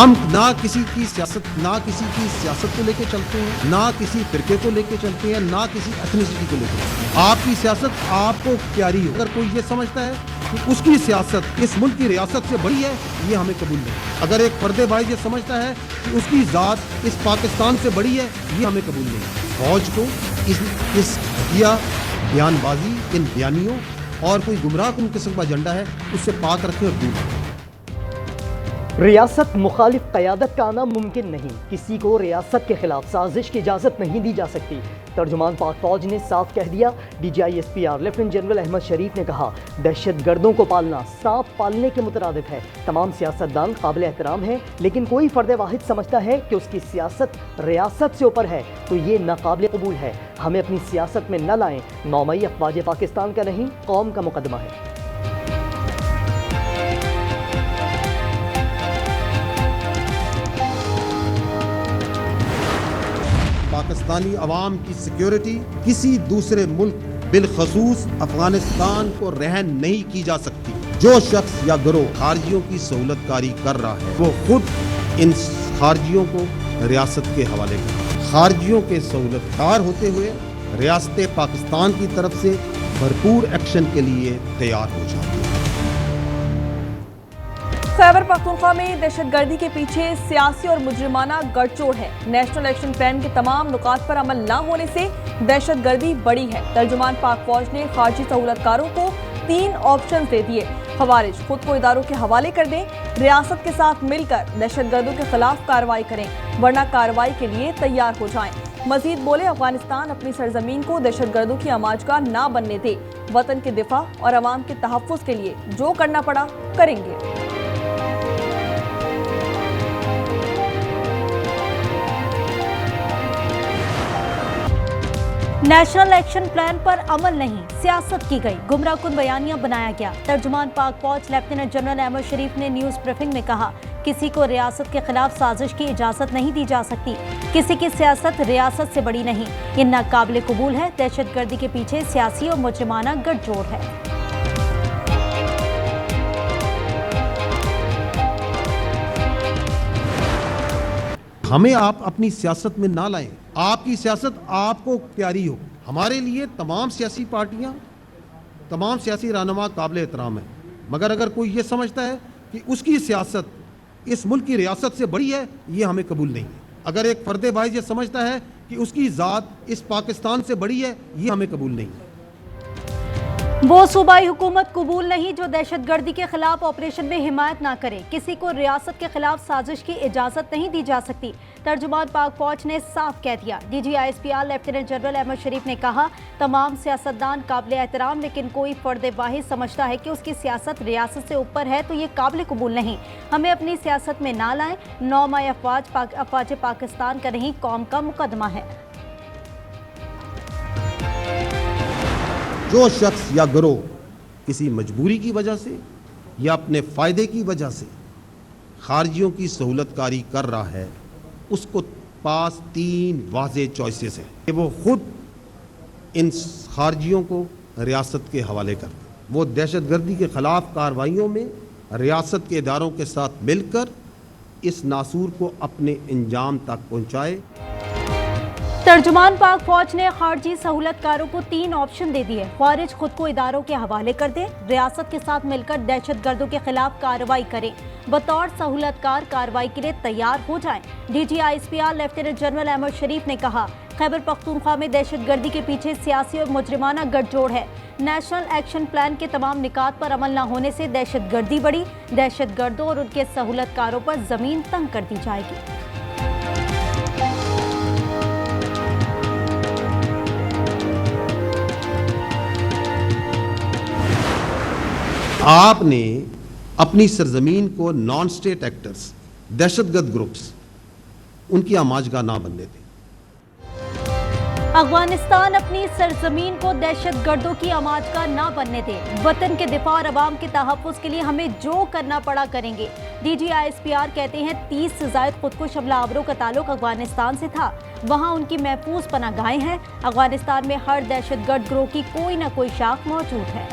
हम ना किसी की सियासत को लेके चलते हैं, ना किसी फिरके को लेके चलते हैं, ना किसी एथनिसिटी को लेके। आपकी सियासत आपको प्यारी हो, अगर कोई ये समझता है कि उसकी सियासत इस मुल्क की रियासत से बड़ी है, ये हमें कबूल नहीं। अगर एक पर्दे भाई ये समझता है कि उसकी जात इस पाकिस्तान से बड़ी है, ये हमें कबूल नहीं। फौज को इस घटिया बयानबाजी, इन बयानियों और कोई गुमराह कुन किस्म का एजेंडा है, उससे पाक रखें और दूर रखें। रियासत मुखालिफ क़यादत का आना मुमकिन नहीं, किसी को रियासत के खिलाफ साजिश की इजाज़त नहीं दी जा सकती। तर्जुमान पाक फौज ने साफ कह दिया। DGISPR लेफ्टिनेंट जनरल अहमद शरीफ ने कहा, दहशत गर्दों को पालना सांप पालने के मुतरादिफ है। तमाम सियासतदान काबिल एहतराम है, लेकिन कोई फ़र्द वाहिद समझता है कि उसकी सियासत रियासत से ऊपर है तो ये नाकाबिल कबूल है। हमें अपनी सियासत में न लाएं। 9 मई अफवाज पाकिस्तान का नहीं, कौम का मुकदमा है। पाकिस्तानी अवाम की सिक्योरिटी किसी दूसरे मुल्क बिलखसूस अफगानिस्तान को रहन नहीं की जा सकती। जो शख्स या गिरोह खारजियों की सहूलतकारी कर रहा है, वो खुद इन खारजियों को रियासत के हवाले करे। खारजियों के सहूलतकार होते हुए रियासत पाकिस्तान की तरफ से भरपूर एक्शन के लिए तैयार हो जाती है। खैबर पख्तूनख्वा में दहशतगर्दी के पीछे सियासी और मुजरिमाना गठजोड़ है। नेशनल एक्शन प्लान के तमाम नुकात पर अमल न होने से दहशतगर्दी बढ़ी है। तर्जुमान पाक फौज ने खारजी सहूलतकारों को 3 ऑप्शन दे दिए। खवारिज खुद को इदारों के हवाले कर दें, रियासत के साथ मिलकर दहशतगर्दों के खिलाफ कार्रवाई करें, वरना कार्रवाई के लिए तैयार हो जाएं। मजीद बोले, अफगानिस्तान अपनी सरजमीन को दहशतगर्दों की आमाजगाह ना बनने दे। वतन के दिफा और अवाम के तहफ़्फ़ुज़ के लिए जो करना पड़ा करेंगे। नेशनल एक्शन प्लान पर अमल नहीं, सियासत की गई, गुमराहकुन बयानियां बनाया गया। तर्जुमान पाक फौज लेफ्टिनेंट जनरल अहमद शरीफ ने न्यूज़ ब्रीफिंग में कहा, किसी को रियासत के खिलाफ साजिश की इजाज़त नहीं दी जा सकती। किसी की सियासत रियासत से बड़ी नहीं, ये नाकाबिल कबूल है। दहशतगर्दी के पीछे सियासी और मुजरिमाना गठजोड़ है। हमें आप अपनी सियासत में ना लाएं। आपकी सियासत आपको प्यारी हो। हमारे लिए तमाम सियासी पार्टियां, तमाम सियासी रहनुमा काबिल एहतराम है, मगर अगर कोई ये समझता है कि उसकी सियासत इस मुल्क की रियासत से बड़ी है, ये हमें कबूल नहीं है। अगर एक फर्दे भाई ये समझता है कि उसकी ज़ात इस पाकिस्तान से बड़ी है, ये हमें कबूल नहीं है। वो सूबाई हुकूमत कबूल नहीं जो दहशतगर्दी के खिलाफ ऑपरेशन में हिमायत ना करे। किसी को रियासत के खिलाफ साजिश की इजाज़त नहीं दी जा सकती। तर्जुमान पाक फौज ने साफ कह दिया। DGISPR लेफ्टिनेंट जनरल अहमद शरीफ ने कहा, तमाम सियासतदान काबिल एहतराम, लेकिन कोई फ़र्द वाहिद समझता है कि उसकी सियासत रियासत से ऊपर है तो ये काबिल कबूल नहीं। हमें अपनी सियासत में ना लाएं। 9 मई अफवाज पाकिस्तान का नहीं, कौम का मुकदमा है। जो शख्स या गिरोह किसी मजबूरी की वजह से या अपने फ़ायदे की वजह से खारजियों की सहूलतकारी कर रहा है, उसको पास 3 वाज़े चॉइसेस हैं कि वो खुद इन खारजियों को रियासत के हवाले कर दे। वो दहशतगर्दी के ख़िलाफ़ कार्रवाइयों में रियासत के इदारों के साथ मिलकर इस नासूर को अपने अंजाम तक पहुँचाए। तर्जुमान पाक फौज ने खारजी सहूलतकारों को 3 ऑप्शन दे दिए। खारिज खुद को इदारों के हवाले कर दें, रियासत के साथ मिलकर दहशतगर्दों के खिलाफ कार्रवाई करें, बतौर सहूलतकार कार्रवाई के लिए तैयार हो जाएं। DGISPR लेफ्टिनेंट जनरल अहमद शरीफ ने कहा, खैबर पख्तूनख्वा में दहशतगर्दी के पीछे सियासी और मुजरिमाना गठजोड़ है। नेशनल एक्शन प्लान के तमाम निकात पर अमल न होने से दहशतगर्दी बढ़ी। दहशतगर्दों और उनके सहूलतकारों पर जमीन तंग कर दी जाएगी। आपने अपनी सरजमीन को नॉन स्टेट एक्टर्स, दहशतगर्द ग्रुप्स, उनकी आमाजगाह ना बनने दें। अफगानिस्तान अपनी सरजमीन को दहशतगर्दों की आमाजगाह ना बनने दे। वतन के दिफा और अवाम के तहफ़्फ़ुज़ के लिए हमें जो करना पड़ा करेंगे। DGISPR कहते हैं 30 से ज़ायद खुदकुश हमलावरों का ताल्लुक अफगानिस्तान से था। वहाँ उनकी महफूज पनाहगाहें हैं। अफगानिस्तान में हर दहशतगर्द गिरोह की कोई ना कोई शाख मौजूद है।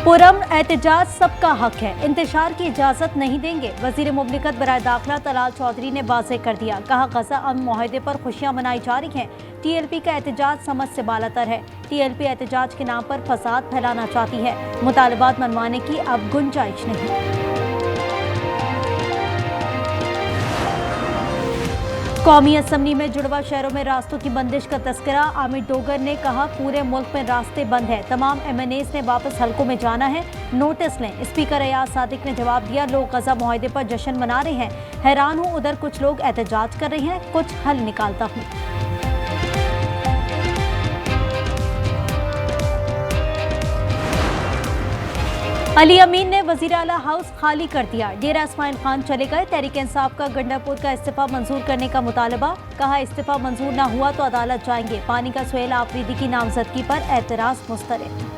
पुरअमन एहतजाज सबका हक है, इंतशार की इजाजत नहीं देंगे। वजीर मुमलिकत बराए दाखिला तलाल चौधरी ने वाज़ेह कर दिया, कहा गजा अमन मुआहदे पर खुशियां मनाई जा रही हैं। TLP का एहतजाज समझ से बालातर है। TLP एहतजाज के नाम पर फसाद फैलाना चाहती है। मुतालबात मनवाने की अब गुंजाइश नहीं। कौमी असम्बली में जुड़वा शहरों में रास्तों की बंदिश का तस्करा। आमिर डोगर ने कहा पूरे मुल्क में रास्ते बंद है, तमाम MNAs ने वापस हलकों में जाना है, नोटिस लें। स्पीकर अयाज सादिक ने जवाब दिया, लोग गजा मुआहदे पर जश्न मना रहे हैं, हैरान हूँ उधर कुछ लोग एहतजाज कर रहे हैं, कुछ हल निकालता हूँ। अली अमीन ने वजीर आला हाउस खाली कर दिया, डेरा इस्माइल खान चले गए। तहरीक इंसाफ का गंडापुर का इस्तीफा मंजूर करने का मुतालबा, कहा इस्तीफा मंजूर न हुआ तो अदालत जाएंगे। पानी का सुहेल आफरीदी की नामजदगी पर एतराज मुस्तरद।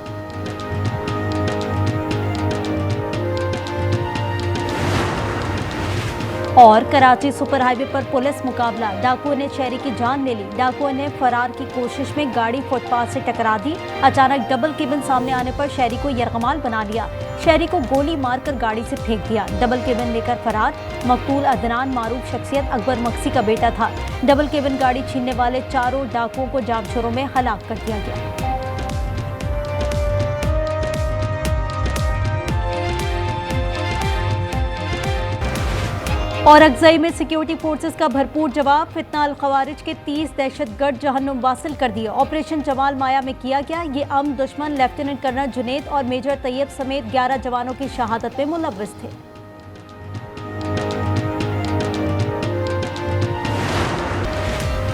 और कराची सुपर हाईवे पर पुलिस मुकाबला, डाकुओं ने शहरी की जान ले ली। डाकुओं ने फरार की कोशिश में गाड़ी फुटपाथ से टकरा दी। अचानक डबल केबिन सामने आने पर शहरी को यरगमाल बना लिया। शहरी को गोली मारकर गाड़ी से फेंक दिया। डबल केबिन लेकर फरार। मकतूल अदनान मारूफ शख्सियत अकबर मक्सी का बेटा था। डबल केबिन गाड़ी छीनने वाले चारों डाकुओं को जामछोरों में हलाक कर दिया गया। और अगजई में सिक्योरिटी फोर्सेस का भरपूर जवाब, फितना अल खवारिज के 30 दहशतगर्द जहन्नुम वासिल कर दिए। ऑपरेशन जमाल माया में किया गया। ये अम दुश्मन लेफ्टिनेंट कर्नल जुनेद और मेजर तैयब समेत 11 जवानों की शहादत में मुलव्वस थे।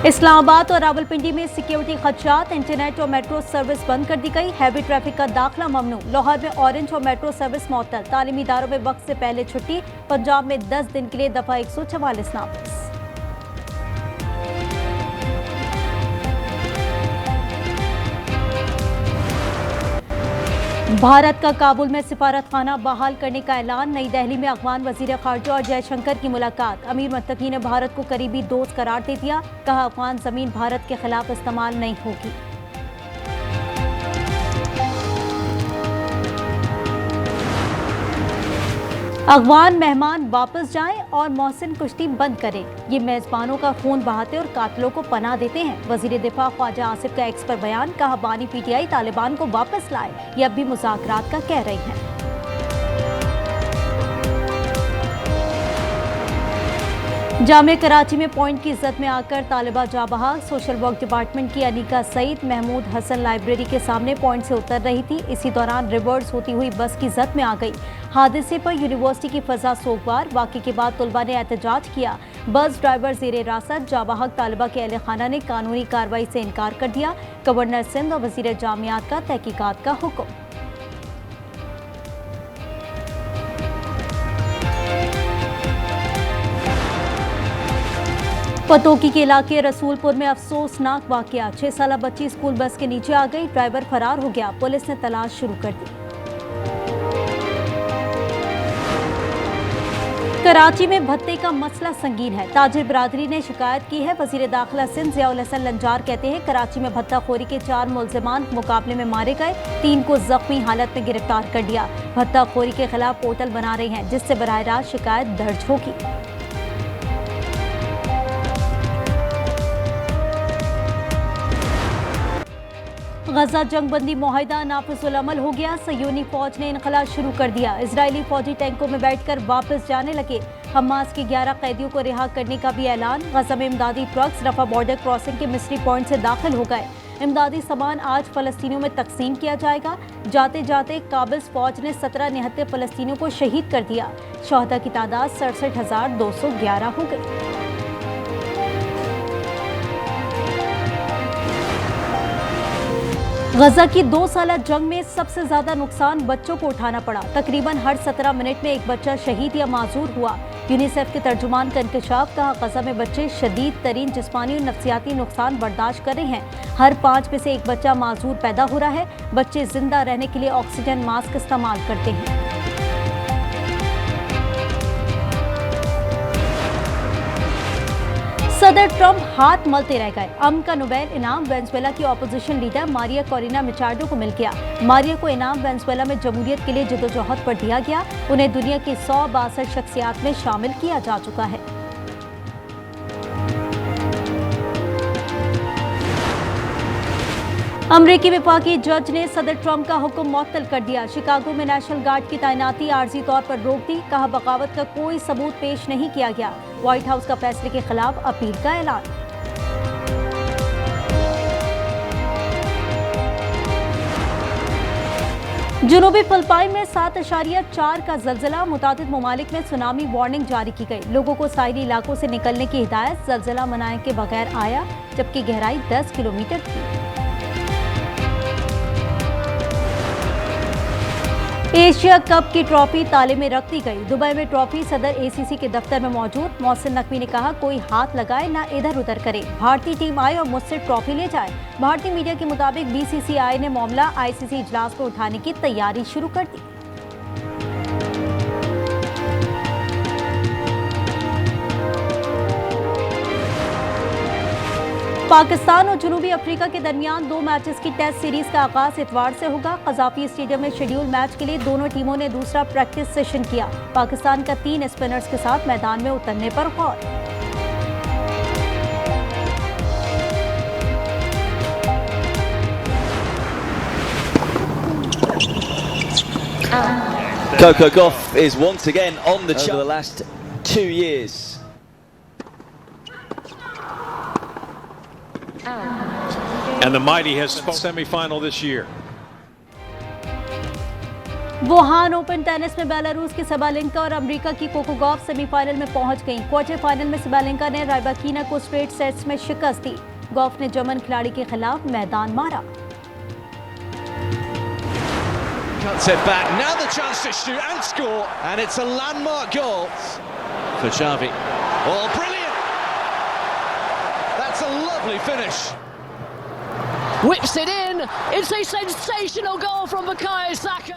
इस्लामाबाद और रावलपिंडी में सिक्योरिटी खदशात, इंटरनेट और मेट्रो सर्विस बंद कर दी गई। हैवी ट्रैफिक का दाखिला ममनू। लाहौर में ऑरेंज और मेट्रो सर्विस मुअत्तल। तालीमी इदारों में वक्त से पहले छुट्टी। पंजाब में 10 दिन के लिए दफा 144 नाफिज। भारत का काबुल में सिफारत खाना बहाल करने का ऐलान। नई दिल्ली में अफगान वजीर खारजा और जयशंकर की मुलाकात। अमीर मुत्तकी ने भारत को करीबी दोस्त करार दे दिया, कहा अफगान जमीन भारत के खिलाफ इस्तेमाल नहीं होगी। अफगान मेहमान वापस जाएं और मोहसिन कुश्ती बंद करें। ये मेजबानों का खून बहाते और कातिलों को पनाह देते हैं। वजीर दिफा ख्वाजा आसिफ का एक्स पर बयान, कहा बानी PTI तालिबान को वापस लाए, ये अब भी मुज़ाकरात का कह रही हैं। जामे कराची में पॉइंट की इज्जत में आकर तालिबा जा बहा। सोशल वर्क डिपार्टमेंट की अनीका सईद महमूद हसन लाइब्रेरी के सामने पॉइंट से उतर रही थी। इसी दौरान रिवर्स होती हुई बस की इज्जत में आ गई। हादसे पर यूनिवर्सिटी की फजा सोगवार। वाक़े के बाद तुलबा ने एहतजाज किया। बस ड्राइवर जेर हिरासत। जाबहक तालिबा के अहले खाना ने कानूनी कार्रवाई से इनकार कर दिया। गवर्नर सिंध और वजीर जामियात का तहकीकात का हुक्म। पतोकी के इलाके रसूलपुर में अफसोसनाक वाकया। 6 साला बच्ची स्कूल बस के नीचे आ गई, ड्राइवर फरार हो गया। पुलिस ने तलाश शुरू कर दी। कराची में भत्ते का मसला संगीन है। ताजिर बिरादरी ने शिकायत की है। वजीर दाखिला सिंध ज़ियाउल हसन लंजार कहते हैं कराची में भत्ताखोरी के 4 मुल्ज़िमान मुकाबले में मारे गए, 3 को जख्मी हालत में गिरफ्तार कर लिया। भत्ताखोरी के खिलाफ पोर्टल बना रहे हैं जिससे बराह रास्त शिकायत दर्ज होगी। गजा जंगबंदी मुआहिदा नाफिजुल अमल हो गया। सयूनी फौज ने इनकलाब शुरू कर दिया। इजरायली फौजी टैंकों में बैठकर वापस जाने लगे। हमास के 11 कैदियों को रिहा करने का भी ऐलान। गजा में इमदादी ट्रक्स रफा बॉर्डर क्रॉसिंग के मिस्री पॉइंट से दाखिल हो गए। इमदादी सामान आज फलस्तीनियों में तकसीम किया जाएगा। जाते जाते काबिज फौज ने 17 निहत्ते फलस्तीनियों को शहीद कर दिया। शहदा की तादाद 67,211 हो गई। गजा की 2 साला जंग में सबसे ज्यादा नुकसान बच्चों को उठाना पड़ा। तकरीबन हर 17 मिनट में एक बच्चा शहीद या माजूर हुआ। यूनिसेफ के तर्जुमान का इंकशाफ, कहा गजा में बच्चे शदीद तरीन जिस्मानी और नफ्सियाती नुकसान बर्दाश्त कर रहे हैं। हर 5 में से एक बच्चा माजूर पैदा हो रहा है। बच्चे जिंदा रहने के लिए ऑक्सीजन मास्क इस्तेमाल करते हैं। सदर ट्रंप हाथ मलते रह गए। अमन का नोबेल इनाम वेनेजुएला की opposition leader Maria Corina Machado को मिल गया। मारिया को इनाम वेनेजुएला में जमहूरियत के लिए जदोजहद पर दिया गया। उन्हें दुनिया की 162 शख्सियात में शामिल किया जा चुका है। अमरीकी वफाकी जज ने सदर ट्रंप का हुक्म मुअत्तल कर दिया। शिकागो में नेशनल गार्ड की तैनाती आर्जी तौर पर रोक दी। कहा बगावत का कोई सबूत पेश नहीं किया गया। व्हाइट हाउस का फैसले के खिलाफ अपील का ऐलान। जुनूबी फिलिपाइन में 7.4 का जल्जला। मुतादिद ममालिक में सुनामी वार्निंग जारी की गई। लोगों को साहिली इलाकों से निकलने की हिदायत। जल्जला मनाए के बगैर आया, जबकि गहराई 10 किलोमीटर थी। एशिया कप की ट्रॉफी ताले में रख दी गई। दुबई में ट्रॉफी सदर एसीसी के दफ्तर में मौजूद। मोहसिन नकवी ने कहा, कोई हाथ लगाए ना इधर उधर करे। भारतीय टीम आए और मुझसे ट्रॉफी ले जाए। भारतीय मीडिया के मुताबिक बीसीसीआई ने मामला आईसीसी इजलास में उठाने की तैयारी शुरू कर दी। पाकिस्तान और जनूबी अफ्रीका के दरमियान 2 मैचेस की टेस्ट सीरीज का आगाज इतवार से होगा। कज़ाफी स्टेडियम में शेड्यूल मैच के लिए दोनों टीमों ने दूसरा प्रैक्टिस सेशन किया। पाकिस्तान का 3 स्पिनर्स के साथ मैदान में उतरने पर गौर। Coco Gauff is once again on the chart over the last 2 years. And the mighty has semi-final this year. Wuhan open tennis में बेलारूस की सेबालेंका और अमेरिका की कोको गॉफ सेमीफाइनल में पहुंच गईं। क्वार्टर फाइनल में सेबालेंका ने राइबाकिना को स्ट्रेट सेट्स में शिकस्त दी। गॉफ ने जर्मन खिलाड़ी के खिलाफ मैदान मारा। Cuts it back. Now the chance to shoot and score, and it's a landmark goal for Xavi. Oh, brilliant! That's a lovely finish. Whips it in. It's a sensational goal from Bukayo Saka.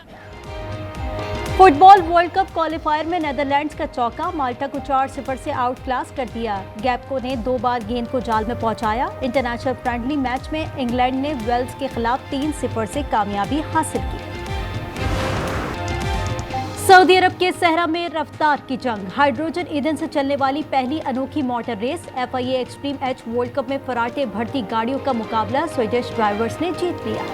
Football world cup qualifier में Netherlands का चौका। माल्टा को 4-0 से out class कर दिया। गैप्को ने 2 बार गेंद को जाल में पहुंचाया। इंटरनेशनल फ्रेंडली मैच में इंग्लैंड ने वेल्स के खिलाफ 3-0 से कामयाबी हासिल की। सऊदी अरब के सहरा में रफ्तार की जंग। हाइड्रोजन ईंधन से चलने वाली पहली अनोखी motor race. FIA extreme H world cup में फराटे भरती गाड़ियों का मुकाबला स्वीडिश ड्राइवर्स ने जीत लिया।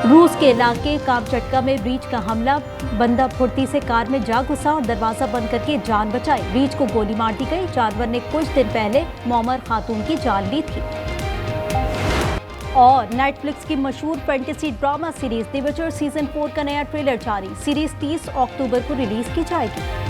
रूस के इलाके कामचटका में रीछ का हमला। बंदा फुर्ती से कार में जा घुसा और दरवाजा बंद करके जान बचाई। रीछ को गोली मार दी गई। जानवर ने कुछ दिन पहले मोमर खातून की जान ली थी। और नेटफ्लिक्स की मशहूर फैंटेसी ड्रामा सीरीज द विचर सीजन 4 का नया ट्रेलर जारी। सीरीज 30 अक्टूबर को रिलीज की जाएगी।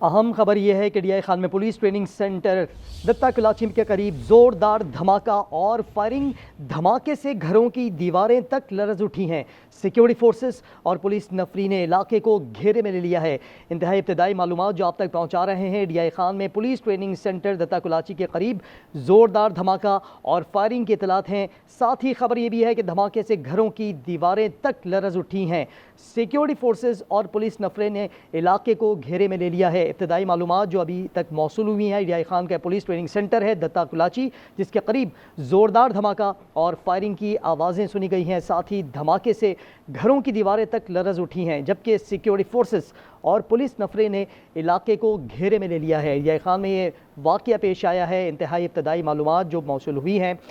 अहम खबर यह है कि डीआई खान में पुलिस ट्रेनिंग सेंटर दत्ता कलाची के करीब जोरदार धमाका और फायरिंग। धमाके से घरों की दीवारें तक लरज उठी हैं। सिक्योरिटी फोर्सेस और पुलिस नफरी ने इलाके को घेरे में ले लिया है। इंतहाई इब्तदाई मालूमात जो आप तक पहुंचा रहे हैं, डीआई खान में पुलिस ट्रेनिंग सेंटर दत्ता कलाची के करीब जोरदार धमाका और फायरिंग की इतलात हैं। साथ ही खबर यह भी है कि धमाके से घरों की दीवारें तक लरज उठी हैं। सिक्योरिटी फोर्सेस और पुलिस नफरे ने इलाके को घेरे में ले लिया है। इब्तदाई मालूमात जो अभी तक मौसूल हुई हैं, डीआई खान का पुलिस ट्रेनिंग सेंटर है दत्ता कलाची, जिसके करीब जोरदार धमाका और फायरिंग की आवाज़ें सुनी गई हैं। साथ ही धमाके से घरों की दीवारें तक लरज उठी हैं, जबकि सिक्योरिटी फोर्सेस और पुलिस नफरे ने इलाके को घेरे में ले लिया है। डीआई खान में ये वाक़या पेश आया है। इंतहाई इब्तदाई मालूमात जो मौसूल हुई हैं